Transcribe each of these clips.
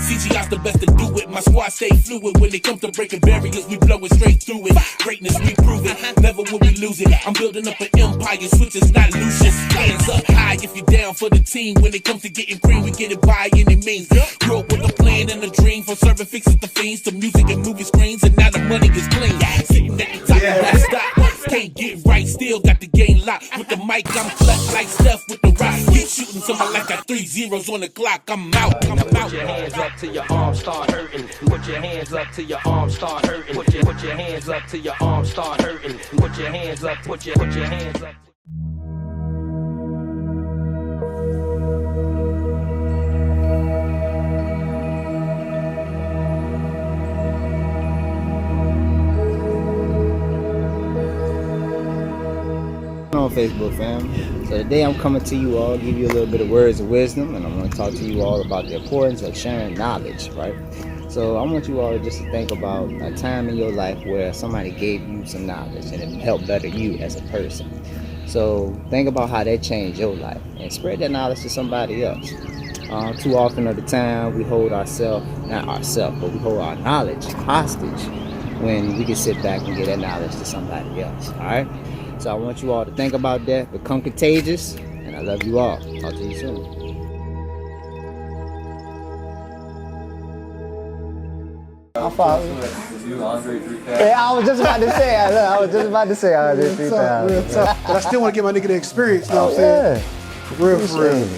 CGI's the best to do it. My squad stay fluid. When it comes to breaking barriers, we blow it straight through it. Greatness, we prove it. Never will we lose it. I'm building up an empire. Switches, not Lucius. Hands up high if you're down for the team. When it comes to getting cream, we get it by any means. Grew up with a plan and a dream. From serving fixes to fiends to music and movie screens. And now the money is clean. Sitting at the top of that stop. Can't get right, still got the game locked. With the mic, I'm clutch like Steph with the rock. Keep shooting someone like got 3 zeros on the clock. I'm out. Put your hands up till your arms start hurting. Put your hands up till your arms start hurting. Put your hands up till your arms start hurting. Put your hands up. Put your hands up. On Facebook, fam. So today I'm coming to you all, give you a little bit of words of wisdom, and I want to talk to you all about the importance of sharing knowledge, right? So I want you all just to think about a time in your life where somebody gave you some knowledge and it helped better you as a person. So think about how that changed your life and spread that knowledge to somebody else. Too often of the time we hold but we hold our knowledge hostage when we can sit back and give that knowledge to somebody else, all right? So I want you all to think about that, become contagious, and I love you all. Talk to you soon. I'm following. Yeah, I was just about to say, Andre 3000. But I still want to give my nigga the experience, you know what I'm saying? For real.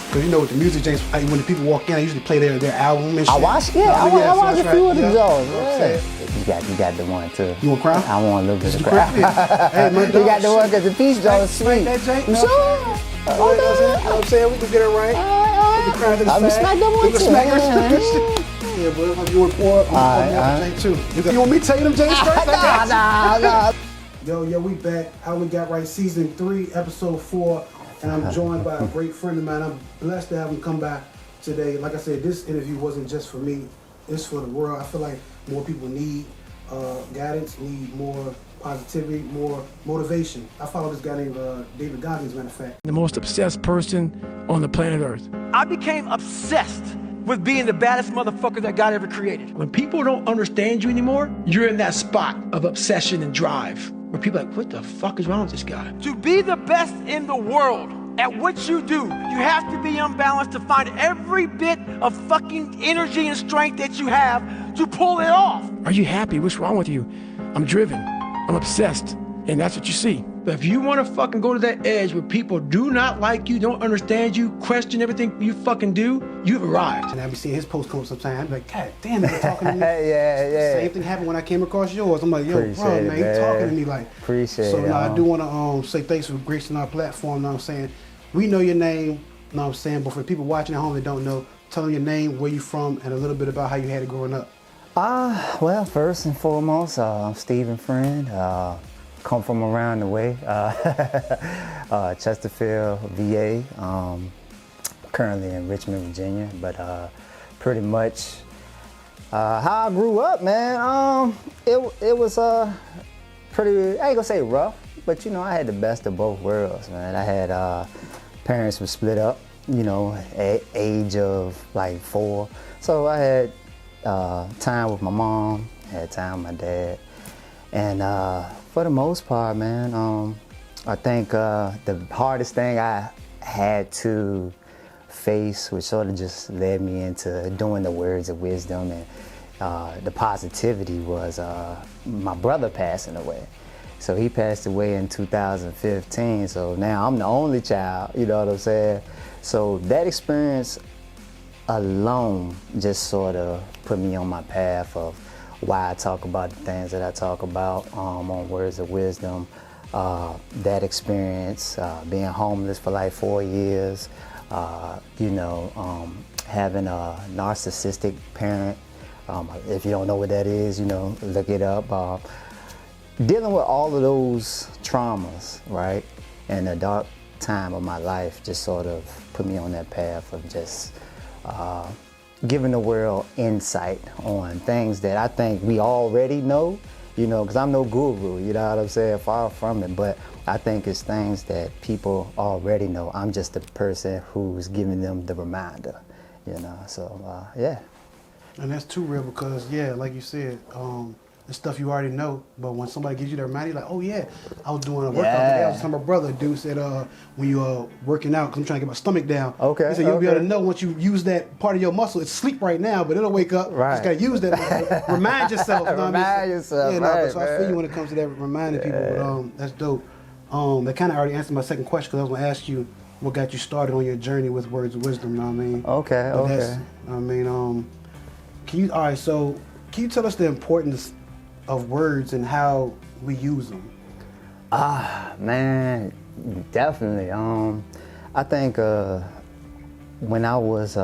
Cause you know with the music, James, when the people walk in, I usually play their album and shit. I watched a few of the songs. You got the one too. You want Crown? I want a little bit of Crown. Hey, my dog. You got the one because the peach dog is sweet. That Jake? Sure. You know what I'm saying? We can get it right. I'm gonna smack that one too. Yeah, but if you want to pour up, I'm Jake too. You want me to tell you them James first? Nah. Yo, we back. How We Got Right, season 3, episode 4. And I'm joined by a great friend of mine. I'm blessed to have him come back today. Like I said, this interview wasn't just for me. It's for the world. I feel like more people need guidance, need more positivity, more motivation. I follow this guy named David Goggins, matter of fact. The most obsessed person on the planet Earth. I became obsessed with being the baddest motherfucker that God ever created. When people don't understand you anymore, you're in that spot of obsession and drive where people are like, what the fuck is wrong with this guy? To be the best in the world at what you do, you have to be unbalanced to find every bit of fucking energy and strength that you have to pull it off. Are you happy? What's wrong with you? I'm driven. I'm obsessed. And that's what you see. But if you want to fucking go to that edge where people do not like you, don't understand you, question everything you fucking do, you've arrived. And I be seeing his posts come up sometimes. I'm like, God damn, they're talking to me. Yeah. Same thing happened when I came across yours. I'm like, yo, Appreciate bro, it, man, you talking to me like. Appreciate so, it. I do want to say thanks for gracing our platform, know what I'm saying? We know your name, know what I'm saying? But for the people watching at home that don't know, tell them your name, where you from, and a little bit about how you had it growing up. Well, first and foremost, I'm Stephen Friend. Come from around the way, Chesterfield, VA. Currently in Richmond, Virginia. But pretty much how I grew up, man. It was pretty. I ain't gonna say rough, but you know, I had the best of both worlds, man. I had parents were split up, you know, at age of like 4. So I had time with my mom, had time with my dad, and for the most part, man, I think the hardest thing I had to face, which sort of just led me into doing the words of wisdom and the positivity, was my brother passing away. So he passed away in 2015, so now I'm the only child, you know what I'm saying? So that experience alone just sort of put me on my path of why I talk about the things that I talk about on Words of Wisdom. That experience, being homeless for like 4 years, you know, having a narcissistic parent. If you don't know what that is, you know, look it up. Dealing with all of those traumas, right, and the dark time of my life just sort of put me on that path of just giving the world insight on things that I think we already know, you know, because I'm no guru, you know what I'm saying, far from it, but I think it's things that people already know. I'm just the person who's giving them the reminder, you know, so yeah. And that's too real because, yeah, like you said, the stuff you already know, but when somebody gives you that reminder, you're like, oh yeah, I was doing a workout today. I was telling my brother, dude said, when you're working out, because I'm trying to get my stomach down. Okay. He said, you'll be able to know once you use that part of your muscle. It's sleep right now, but it'll wake up. Right. Just got to use that muscle. Remind yourself. You know what I mean? Remind yourself, Yeah, right, so I feel you when it comes to that reminding people, but that's dope. That kind of already answered my second question because I was going to ask you what got you started on your journey with words of wisdom, you know what I mean? Okay, But okay. Can you tell us the importance of words and how we use them? Man, definitely. I think when I was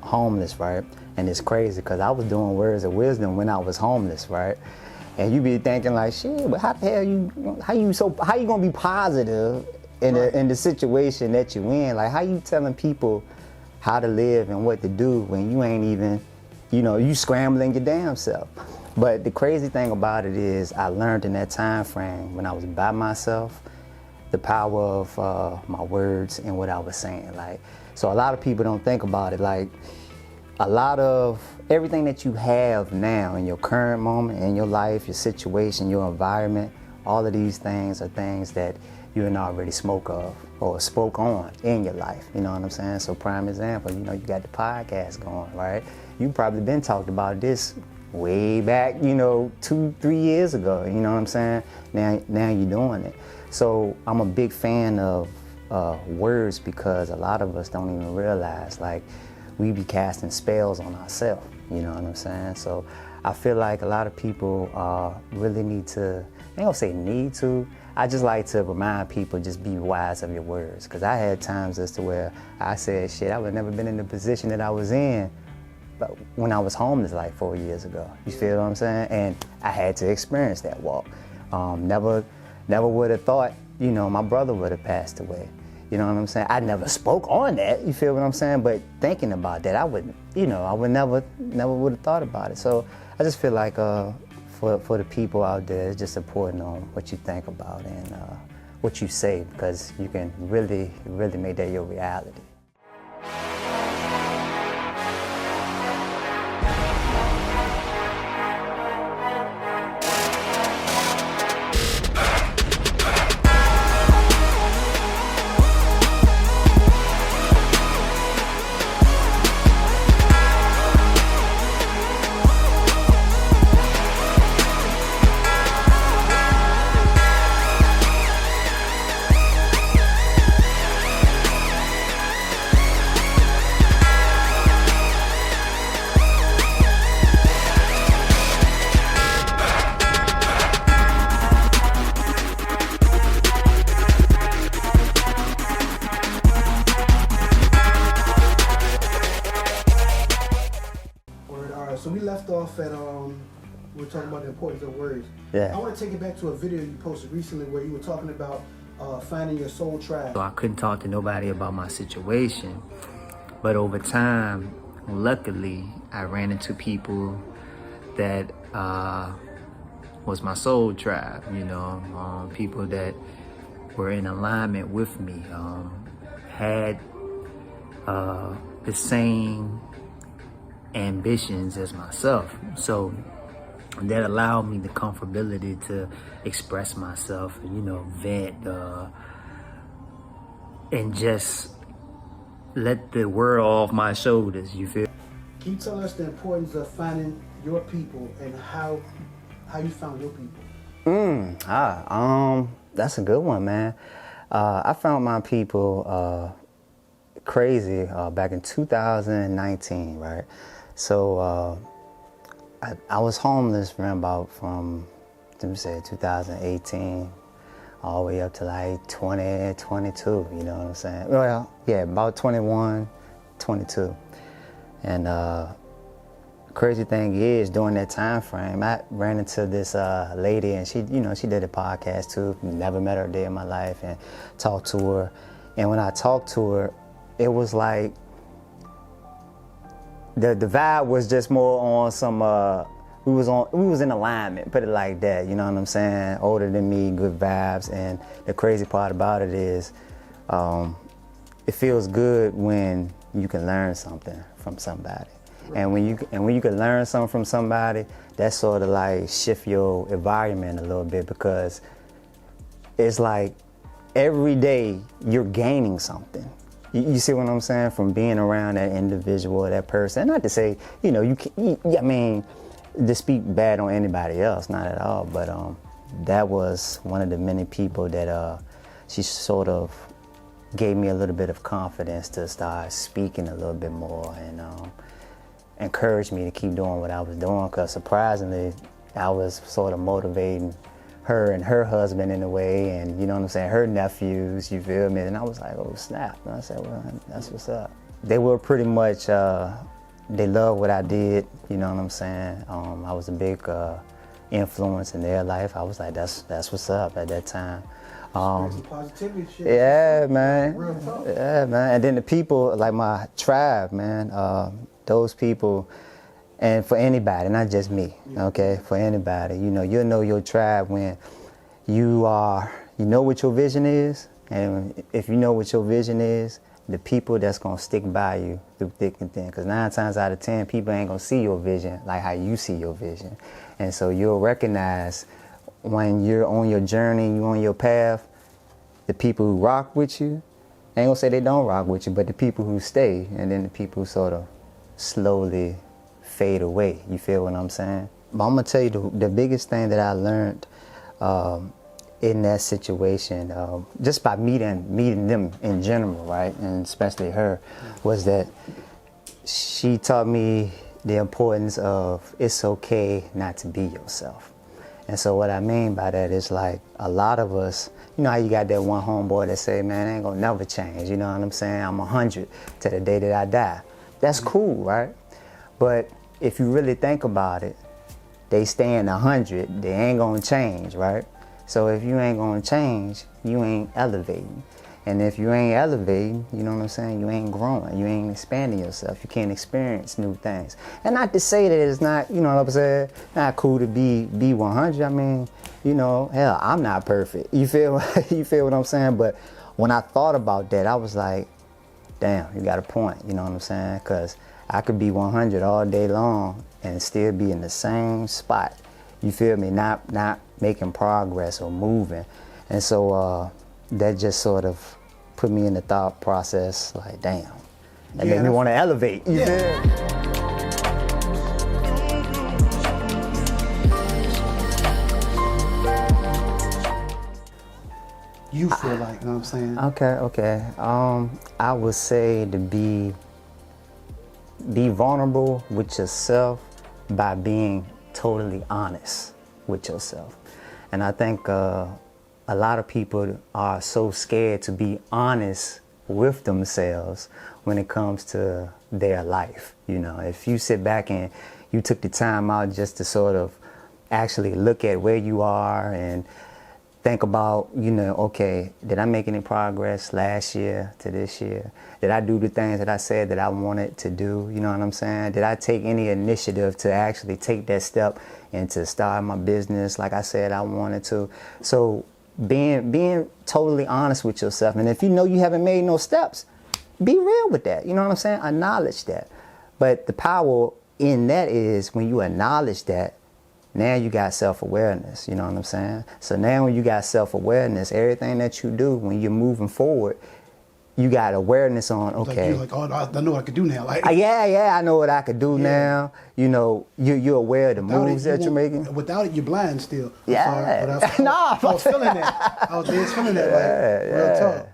homeless, right? And it's crazy because I was doing words of wisdom when I was homeless, right? And you be thinking like, shit, but how the hell how you gonna be positive in the situation that you in? Like, how you telling people how to live and what to do when you ain't even, you scrambling your damn self? But the crazy thing about it is I learned in that time frame when I was by myself, the power of my words and what I was saying. Like, so a lot of people don't think about it. Like, a lot of everything that you have now in your current moment, in your life, your situation, your environment, all of these things are things that you had already spoke of or spoke on in your life. You know what I'm saying? So prime example, you got the podcast going, right? You've probably been talked about this way back, 2-3 years ago, you know what I'm saying? Now you're doing it. So I'm a big fan of words because a lot of us don't even realize, like, we be casting spells on ourselves, you know what I'm saying? So I feel like a lot of people really need to, I ain't gonna say need to, I just like to remind people, just be wise of your words. Because I had times as to where I said, shit, I would have never been in the position that I was in when I was homeless like 4 years ago. You feel what I'm saying? And I had to experience that walk. Never would have thought, my brother would have passed away. You know what I'm saying? I never spoke on that, you feel what I'm saying? But thinking about that, I would never would have thought about it. So I just feel like for the people out there, it's just important on what you think about and what you say, because you can really, really make that your reality. So we left off at we were talking about the importance of words. Yeah. I want to take it back to a video you posted recently where you were talking about finding your soul tribe. So I couldn't talk to nobody about my situation, but over time, luckily, I ran into people that was my soul tribe. People that were in alignment with me, had the same ambitions as myself. So that allowed me the comfortability to express myself, vent, and just let the world off my shoulders, you feel? Can you tell us the importance of finding your people and how you found your people? That's a good one, man. I found my people crazy back in 2019, right? So I was homeless from 2018 all the way up to like 2022, you know what I'm saying? Well, yeah, about 21, 22. And crazy thing is, during that time frame, I ran into this lady, and she did a podcast too. Never met her a day in my life, and talked to her. And when I talked to her, it was like the vibe was just more on some. We was in alignment, put it like that. You know what I'm saying? Older than me, good vibes. And the crazy part about it is, it feels good when you can learn something from somebody. And when you can learn something from somebody, that sort of like shift your environment a little bit, because it's like every day you're gaining something. You see what I'm saying? From being around that individual, that person. Not to say, you know, I mean, to speak bad on anybody else, not at all. But that was one of the many people that she sort of gave me a little bit of confidence to start speaking a little bit more, and encouraged me to keep doing what I was doing. Because surprisingly, I was sort of motivating her and her husband in a way, and you know what I'm saying, her nephews, you feel me? And I was like, oh snap. And I said, well, that's what's up. They were pretty much, they loved what I did, you know what I'm saying? I was a big influence in their life. I was like, that's what's up at that time. Some positivity shit. Yeah, man. Real talk. Yeah, man. And then the people, like my tribe, man, those people, and for anybody, not just me, okay, for anybody, you know, you'll know your tribe when you know what your vision is, and if you know what your vision is, the people that's gonna stick by you through thick and thin, because 9 times out of 10, people ain't gonna see your vision like how you see your vision. And so you'll recognize when you're on your journey, you're on your path, the people who rock with you, I ain't gonna say they don't rock with you, but the people who stay, and then the people who sort of slowly fade away. You feel what I'm saying? But I'm gonna tell you the biggest thing that I learned in that situation, just by meeting them in general, right, and especially her, was that she taught me the importance of it's okay not to be yourself. And so what I mean by that is, like, a lot of us, you know how you got that one homeboy that say, man, I ain't gonna never change, you know what I'm saying? I'm 100 to the day that I die. That's cool, right? But if you really think about it, they staying 100, they ain't gonna change, right? So if you ain't gonna change, you ain't elevating. And if you ain't elevating, you know what I'm saying, you ain't growing, you ain't expanding yourself, you can't experience new things. And not to say that it's not, you know what I'm saying, not cool to be 100. I mean, you know, hell, I'm not perfect. You feel what I'm saying? But when I thought about that, I was like, damn, you got a point, you know what I'm saying? Because I could be 100 all day long and still be in the same spot. You feel me? Not making progress or moving. And so that just sort of put me in the thought process, like, damn, that made me want to elevate. You feel me? You feel like, you know what I'm saying? Okay. I would say to be vulnerable with yourself by being totally honest with yourself. And I think a lot of people are so scared to be honest with themselves when it comes to their life. You know, if you sit back and you took the time out just to sort of actually look at where you are and think about, you know, okay, did I make any progress last year to this year? Did I do the things that I said that I wanted to do? You know what I'm saying? Did I take any initiative to actually take that step and to start my business like I said I wanted to? So being totally honest with yourself. And if you know you haven't made no steps, be real with that. You know what I'm saying? Acknowledge that. But the power in that is when you acknowledge that, now you got self-awareness, you know what I'm saying? So now when you got self-awareness, everything that you do when you're moving forward, you got awareness on, okay. Like, oh, I know what I could do now. Like, yeah, I know what I could do now. You know, you're aware of the moves that you're making. Without it, you're blind still. Yeah. I was feeling that. I was just feeling that, like, real talk.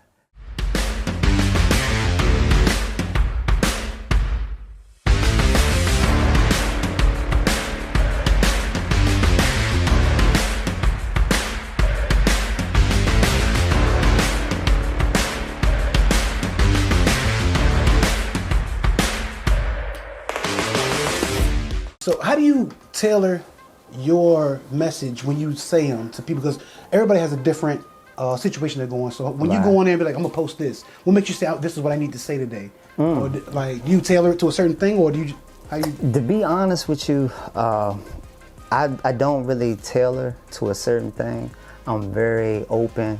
So how do you tailor your message when you say them to people? Because everybody has a different situation they're going. So when you go on there and be like, I'm going to post this, what makes you say, oh, this is what I need to say today? Or like, do you tailor it to a certain thing, or do you, how you? To be honest with you, I don't really tailor to a certain thing. I'm very open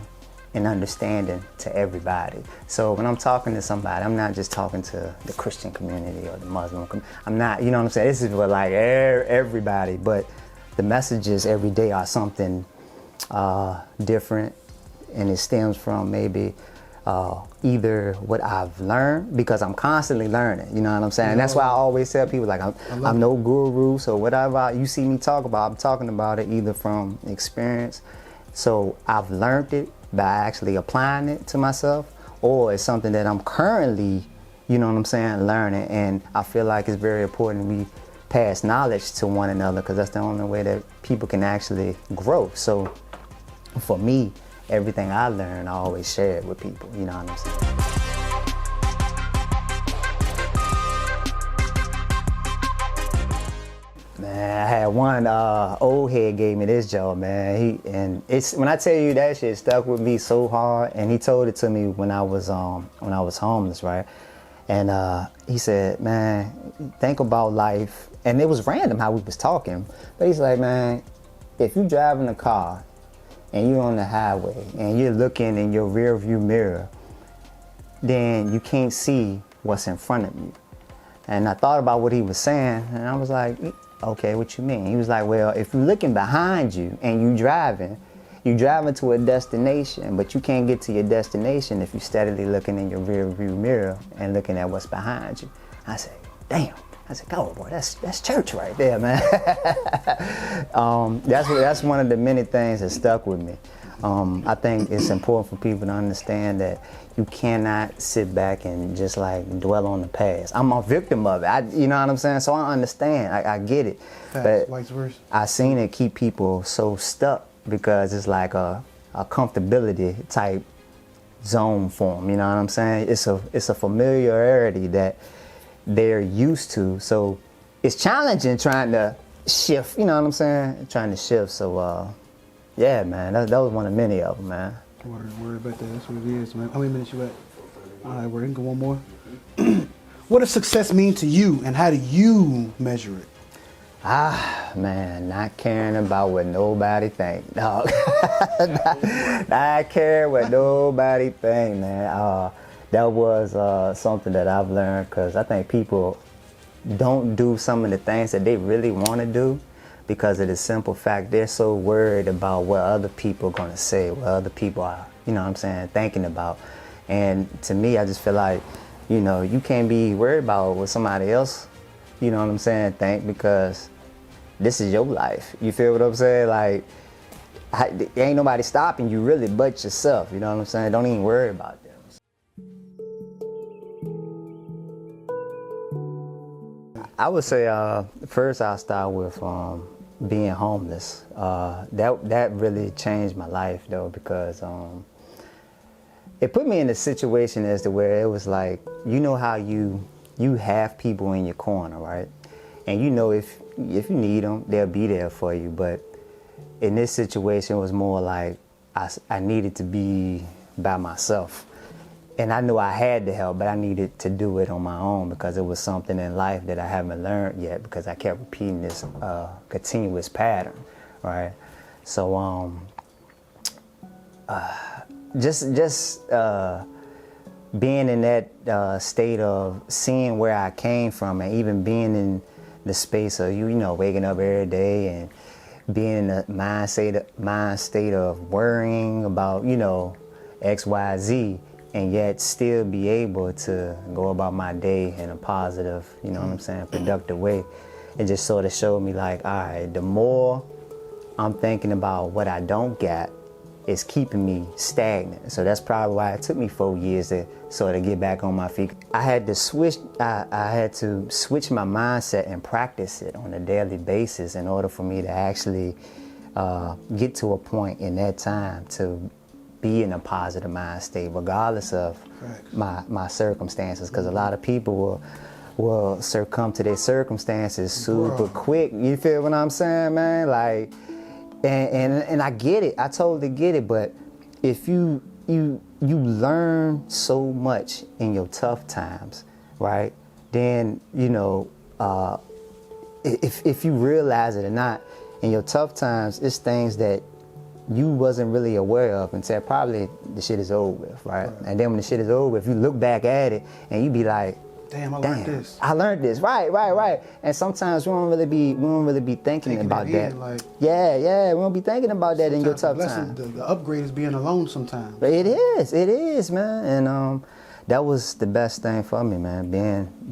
and understanding to everybody. So when I'm talking to somebody, I'm not just talking to the Christian community or the Muslim community. I'm not, you know what I'm saying? This is for like everybody, but the messages every day are something different, and it stems from maybe either what I've learned, because I'm constantly learning, you know what I'm saying? And that's why I always tell people, like, I'm no guru, so whatever you see me talk about, I'm talking about it either from experience. So I've learned it by actually applying it to myself, or it's something that I'm currently, you know what I'm saying, learning. And I feel like it's very important we pass knowledge to one another, because that's the only way that people can actually grow. So for me, everything I learn, I always share it with people, you know what I'm saying? Man, I had one old head gave me this job, man. It's when I tell you that shit stuck with me so hard, and he told it to me when I was homeless, right? And he said, man, think about life. And it was random how we was talking, but he's like, man, if you driving a car and you're on the highway and you're looking in your rear view mirror, then you can't see what's in front of you. And I thought about what he was saying, and I was like, okay, what you mean? He was like, well, if you're looking behind you and you're driving to a destination, but you can't get to your destination if you're steadily looking in your rear view mirror and looking at what's behind you. I said, damn. I said, oh boy, that's church right there, man. That's one of the many things that stuck with me. I think it's important for people to understand that you cannot sit back and just like dwell on the past. I'm a victim of it, you know what I'm saying? So I understand, I get it. Facts, vice versa. I seen it keep people so stuck because it's like a comfortability type zone for them, you know what I'm saying? It's a familiarity that they're used to, so it's challenging trying to shift, you know what I'm saying? Trying to shift, so yeah, man, that was one of many of them, man. Word about that, that's what it is, man. How many minutes you at? All right, we're gonna go one more. What does success mean to you, and how do you measure it? Man, not caring about what nobody think, dog. Not caring what nobody think, man. That was something that I've learned, because I think people don't do some of the things that they really want to do because of the simple fact they're so worried about what other people are going to say, what other people are, you know what I'm saying, thinking about. And to me, I just feel like, you know, you can't be worried about what somebody else, you know what I'm saying, think, because this is your life. You feel what I'm saying? Like, ain't nobody stopping you really but yourself, you know what I'm saying? Don't even worry about them. I would say first I'll start with being homeless. That really changed my life though, because it put me in a situation as to where it was like, you know how you have people in your corner, right? And you know if you need them, they'll be there for you. But in this situation, it was more like I needed to be by myself. And I knew I had to help, but I needed to do it on my own because it was something in life that I haven't learned yet, because I kept repeating this continuous pattern, right? So just being in that state of seeing where I came from, and even being in the space of you know, waking up every day and being in the mind state of worrying about, you know, X, Y, Z, and yet still be able to go about my day in a positive, you know what I'm saying, productive way. It just sort of showed me like, all right, the more I'm thinking about what I don't get, it's keeping me stagnant. So that's probably why it took me 4 years to sort of get back on my feet. I had to switch my mindset and practice it on a daily basis in order for me to actually get to a point in that time to be in a positive mind state, regardless of my circumstances. Because a lot of people will succumb to their circumstances super quick. You feel what I'm saying, man? Like, and I get it. I totally get it. But if you learn so much in your tough times, right? Then, you know, if you realize it or not, in your tough times, it's things that you wasn't really aware of until probably the shit is over with, right? And then when the shit is over with, you look back at it and you be like, damn, I learned this. I learned this, right. And sometimes we don't really be thinking about that. Like, yeah, we don't be thinking about that in your tough time. The upgrade is being alone sometimes. But it is, man. And that was the best thing for me, man,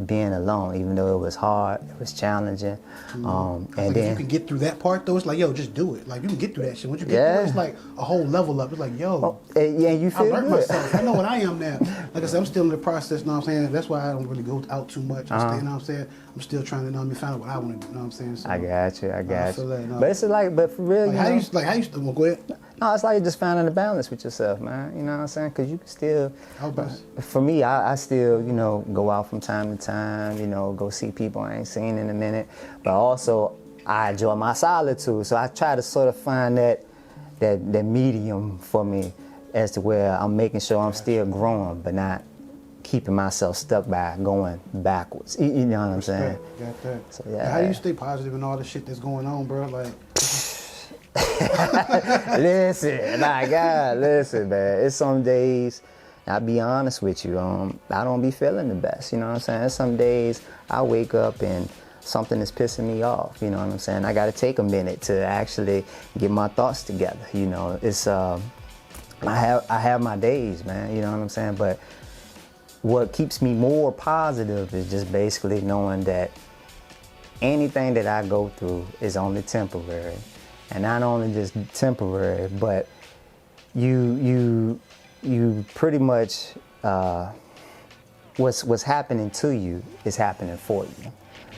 being alone, even though it was hard, it was challenging. And like then if you can get through that part though, it's like, yo, just do it. Like you can get through that shit. Once you get through it, it's like a whole level up. It's like, yo, you I feel learned good. myself. I know what I am now. Like I said, I'm still in the process, you know what I'm saying? That's why I don't really go out too much. I'm still, you know what I'm saying? I'm still trying to, you know what I mean, find out what I want to do, you know what I'm saying? So, I got you. feel that, no. But it's like, but for real, Like, how you well, go ahead. No, it's like just finding a balance with yourself, man. You know what I'm saying? Because you can still, for me, I still, you know, go out from time to time, you know, go see people I ain't seen in a minute. But also, I enjoy my solitude. So I try to sort of find that medium for me as to where I'm making sure I'm still growing, but not keeping myself stuck by going backwards. You know what I'm saying? Got that. So, yeah. How do you stay positive in all the shit that's going on, bro? Like, listen, my God, listen, man. It's some days, I'll be honest with you, I don't be feeling the best, you know what I'm saying? Some days I wake up and something is pissing me off, you know what I'm saying? I gotta take a minute to actually get my thoughts together, you know? It's, I have my days, man, you know what I'm saying? But what keeps me more positive is just basically knowing that anything that I go through is only temporary. And not only just temporary, but you pretty much, what's happening to you is happening for you,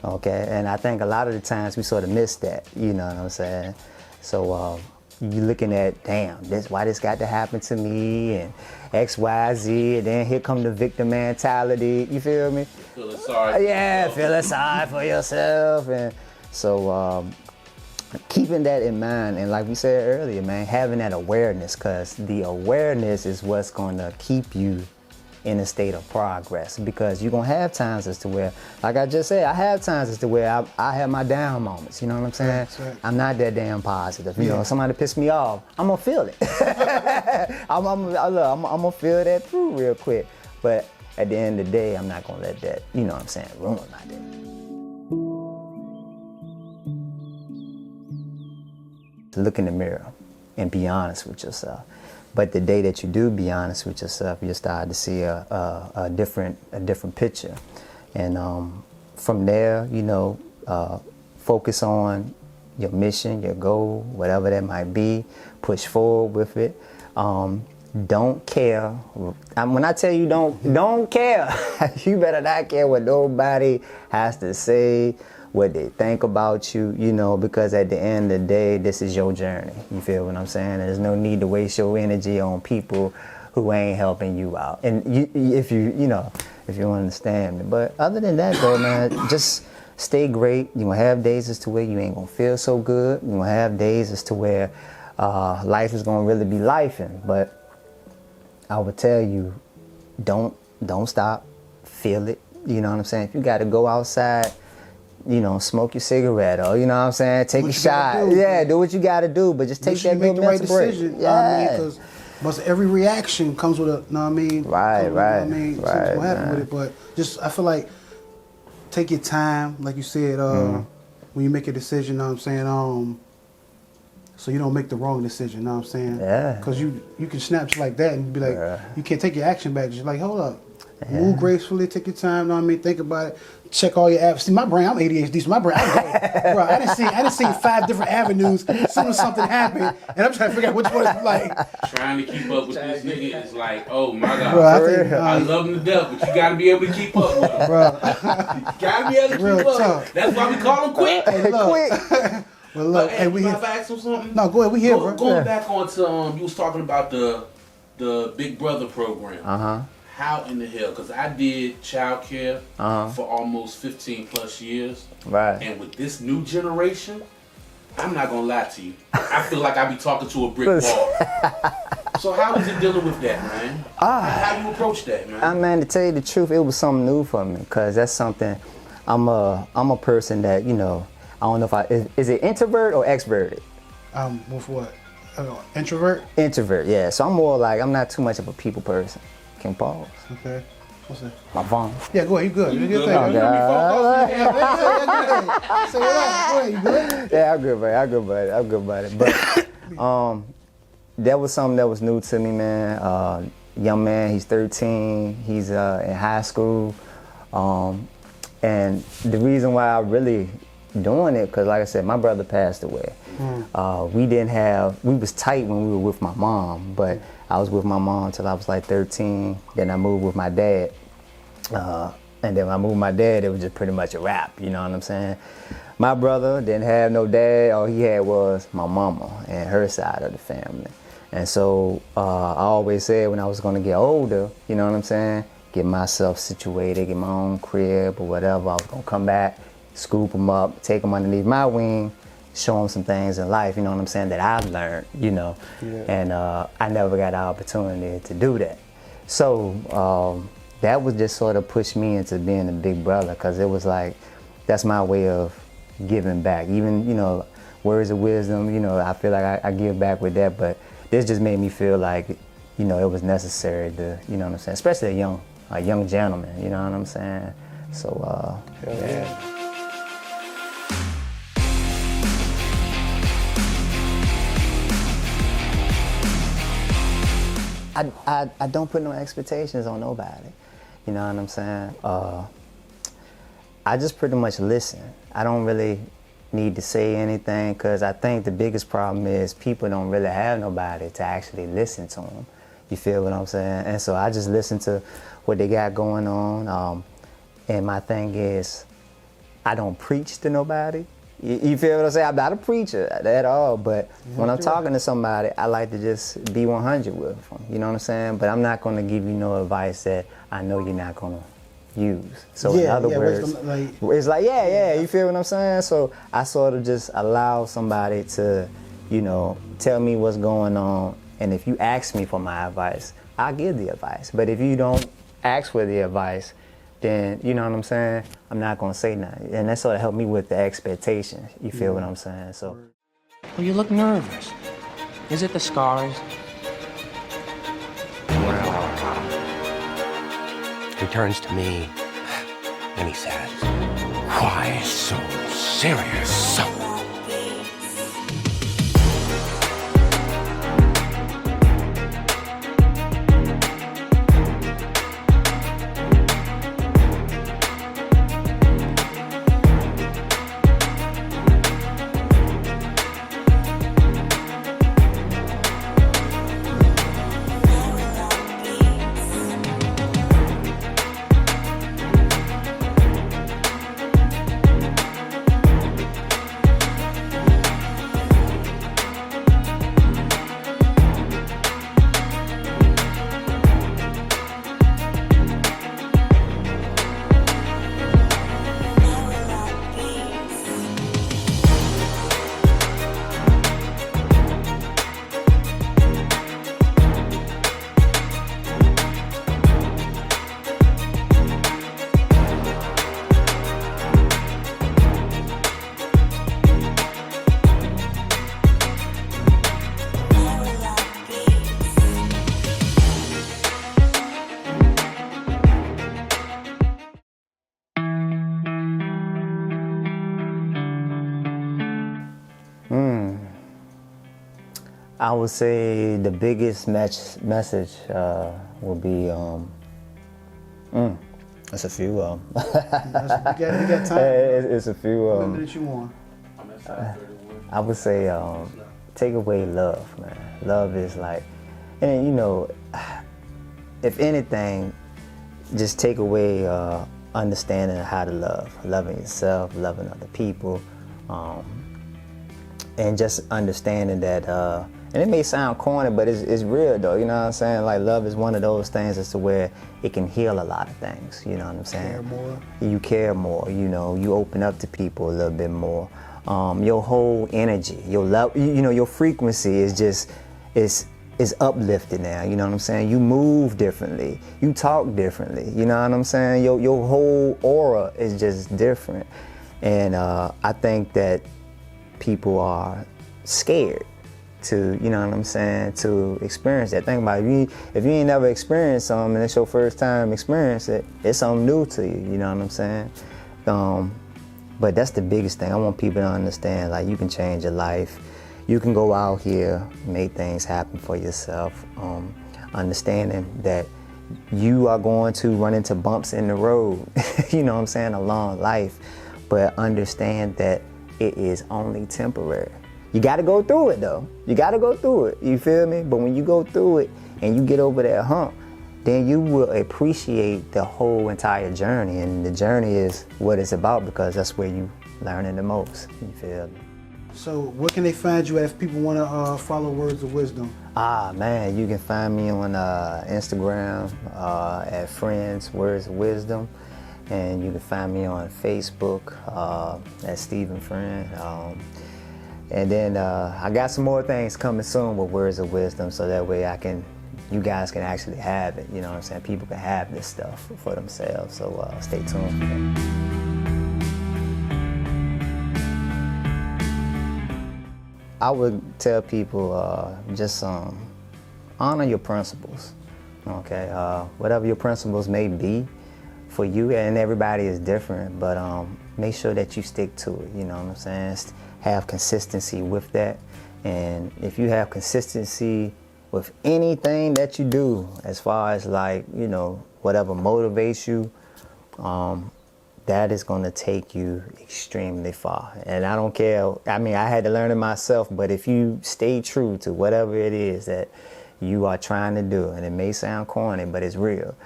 okay? And I think a lot of the times we sort of miss that, you know what I'm saying? So you looking at, damn, why this got to happen to me, and X, Y, Z, and then here come the victim mentality, you feel me? Feeling sorry. Yeah, feeling sorry for yourself. And so keeping that in mind, and like we said earlier, man, having that awareness, because the awareness is what's going to keep you in a state of progress, because you're going to have times as to where, like I just said, I have times as to where I have my down moments, you know what I'm saying? Right. I'm not that damn positive. You know, somebody piss me off, I'm going to feel it. I'm going to feel that through real quick. But at the end of the day, I'm not going to let that, you know what I'm saying, ruin my day. Look in the mirror and be honest with yourself. But the day that you do be honest with yourself, you start to see a different picture. And from there, you know, focus on your mission, your goal, whatever that might be. Push forward with it. Don't care. When I tell you don't care, you better not care what nobody has to say, what they think about you, you know, because at the end of the day, this is your journey. You feel what I'm saying? There's no need to waste your energy on people who ain't helping you out. And if you understand me. But other than that, though, man, just stay great. You're going to have days as to where you ain't going to feel so good. You're going to have days as to where life is going to really be lifing. But I would tell you, don't stop. Feel it. You know what I'm saying? If you got to go outside, you know, smoke your cigarette, or you know what I'm saying, take a shot. Yeah, do what you gotta do, but just take that good mental break. Yeah, because every reaction comes with a, you know what I mean? Right. Something's gonna happen with it, but just I feel like take your time, like you said, when you make a decision, you know what I'm saying, so you don't make the wrong decision, you know what I'm saying? Yeah. Because you can snap just like that and be like, you can't take your action back. Just like, hold up. Move gracefully, take your time, you know what I mean? Think about it. Check all your apps. See, my brain, I'm ADHD, so my brain, I go. Bro, I didn't see 5 different avenues as soon as something happened, and I'm trying to figure out which one is like. Trying to keep up with this nigga is like, oh my God. Bro, I love him to death, but you gotta be able to keep up with him. Bro. You gotta be able to keep up. Tough. That's why we call him quick. Hey, look. Well, look, Hey, we can here. I ask him something? No, go ahead, we here, bro. Going back on to, you was talking about the Big Brother program. How in the hell? Because I did childcare for almost 15 plus years. Right. And with this new generation, I'm not going to lie to you. I feel like I be talking to a brick wall. So how is it dealing with that, man? How you approach that, man? Man, to tell you the truth, it was something new for me, because that's something, I'm a person that, you know, I don't know if is it introvert or extroverted? With what? Introvert? Introvert, yeah. So I'm more like, I'm not too much of a people person. Can pause. Okay. What's that? My phone. Yeah, go ahead. You good. You good. Oh, You got me phone calls. Say what up. Go ahead. You good? Yeah, I'm good, buddy. But that was something that was new to me, man. Young man, he's 13. He's in high school. And the reason why I really doing it, because like I said, my brother passed away. We was tight when we were with my mom, but I was with my mom till I was like 13. Then I moved with my dad. And then when I moved with my dad, it was just pretty much a wrap, you know what I'm saying? My brother didn't have no dad. All he had was my mama and her side of the family. And so I always said when I was gonna get older, you know what I'm saying, get myself situated, get my own crib or whatever, I was gonna come back, scoop them up, take them underneath my wing, show them some things in life, you know what I'm saying, that I've learned, you know. Yeah. And I never got the opportunity to do that. So that was just sort of pushed me into being a big brother, because it was like, that's my way of giving back. Even, you know, words of wisdom, you know, I feel like I give back with that, but this just made me feel like, you know, it was necessary to, you know what I'm saying, especially a young gentleman, you know what I'm saying? So, yeah. I don't put no expectations on nobody, you know what I'm saying? I just pretty much listen. I don't really need to say anything, because I think the biggest problem is people don't really have nobody to actually listen to them. You feel what I'm saying? And so I just listen to what they got going on. And my thing is, I don't preach to nobody. You feel what I'm saying? I'm not a preacher at all, but when I'm talking to somebody, I like to just be 100 with them. You know what I'm saying? But I'm not going to give you no advice that I know you're not going to use. So in other words, it's like, you feel what I'm saying? So I sort of just allow somebody to, you know, tell me what's going on. And if you ask me for my advice, I'll give the advice. But if you don't ask for the advice, then, you know what I'm saying, I'm not going to say nothing. And that sort of helped me with the expectations. You feel what I'm saying? So. Well, you look nervous. Is it the scars? He turns to me and he says, "Why so serious?" I would say the biggest message would be, there's a few. You got time. It's a few. How many minutes you want? I would say take away love, man. Love is like, and you know, if anything, just take away understanding how to love, loving yourself, loving other people, and just understanding that. And it may sound corny, but it's real though, you know what I'm saying? Like love is one of those things as to where it can heal a lot of things, you know what I'm saying? Care more. You care more, you know, you open up to people a little bit more. Your whole energy, your love, you know, your frequency is just, is uplifted now, you know what I'm saying? You move differently, you talk differently, you know what I'm saying? Your whole aura is just different. And I think that people are scared to, you know what I'm saying, to experience that. Think about it. If you ain't never experienced something and it's your first time experience it, it's something new to you, you know what I'm saying? But that's the biggest thing. I want people to understand, like, you can change your life. You can go out here, make things happen for yourself. Understanding that you are going to run into bumps in the road, you know what I'm saying, along life. But understand that it is only temporary. You gotta go through it though. You gotta go through it, you feel me? But when you go through it and you get over that hump, then you will appreciate the whole entire journey. And the journey is what it's about, because that's where you learning the most, you feel me? So where can they find you if people want to follow Words of Wisdom? Man, you can find me on Instagram at Friends Words of Wisdom. And you can find me on Facebook at Stephen Friend. And then I got some more things coming soon with Words of Wisdom, so that way you guys can actually have it. You know what I'm saying? People can have this stuff for themselves. So stay tuned for that. I would tell people just honor your principles. Okay, whatever your principles may be for you, and everybody is different, but make sure that you stick to it, you know what I'm saying? Have consistency with that, and if you have consistency with anything that you do, as far as, like, you know, whatever motivates you, that is going to take you extremely far. And I don't care, I mean, I had to learn it myself, but if you stay true to whatever it is that you are trying to do, and it may sound corny, but it's real,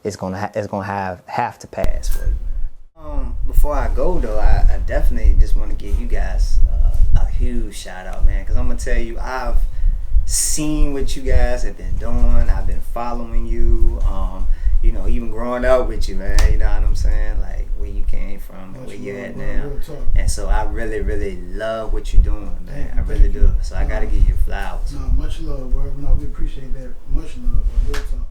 it's gonna have to pass for you. Before I go though, I definitely just want to give you guys a huge shout out, man, because I'm gonna tell you, I've seen what you guys have been doing. I've been following you, you know, even growing up with you, man, you know what I'm saying, like where you came from and where you're at now. And so I really, really love what you're doing, man. I really do. So I gotta give you flowers. No, much love, bro. No, we appreciate that. Much love, bro. Real talk.